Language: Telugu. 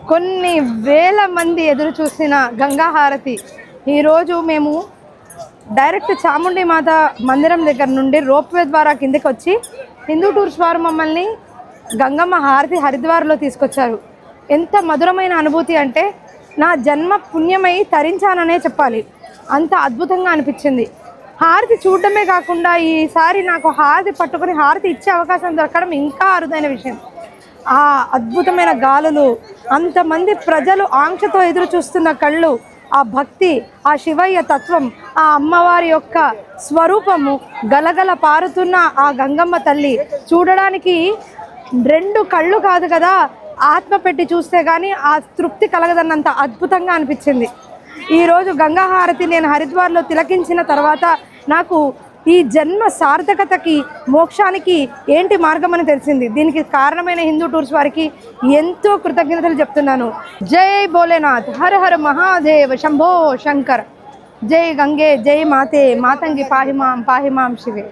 కొన్ని వేల మంది ఎదురు చూసిన గంగా హారతి ఈరోజు మేము డైరెక్ట్ చాముండి మాత మందిరం దగ్గర నుండి రోప్వే ద్వారా కిందకి వచ్చి హిందూ టూర్స్ వారు మమ్మల్ని గంగమ్మ హారతి హరిద్వార్లో తీసుకొచ్చారు. ఎంత మధురమైన అనుభూతి అంటే నా జన్మ పుణ్యమై తరించాననే చెప్పాలి. అంత అద్భుతంగా అనిపించింది. హారతి చూడడమే కాకుండా ఈసారి నాకు హారతి పట్టుకొని హారతి ఇచ్చే అవకాశం దొరకడం ఇంకా అరుదైన విషయం. ఆ అద్భుతమైన గాలులు, అంతమంది ప్రజలు ఆంక్షతో ఎదురు చూస్తున్న కళ్ళు, ఆ భక్తి, ఆ శివయ్య తత్వం, ఆ అమ్మవారి యొక్క స్వరూపము, గలగల పారుతున్న ఆ గంగమ్మ తల్లి చూడడానికి రెండు కళ్ళు కాదు కదా, ఆత్మ పెట్టి చూస్తే కానీ ఆ తృప్తి కలగదన్నంత అద్భుతంగా అనిపించింది. ఈరోజు గంగా హారతి నేను హరిద్వార్లో తిలకించిన తర్వాత నాకు ఈ జన్మ సార్థకతకి, మోక్షానికి ఏంటి మార్గం అని తెలిసింది. దీనికి కారణమైన హిందూ టూర్స్ వారికి ఎంతో కృతజ్ఞతలు చెప్తున్నాను. జై భోలేనాథ్, హర హర మహాదేవ్, శంభో శంకర్, జై గంగే, జై మాతే, మాతంగి పాహిమాం పాహిమాం శివే.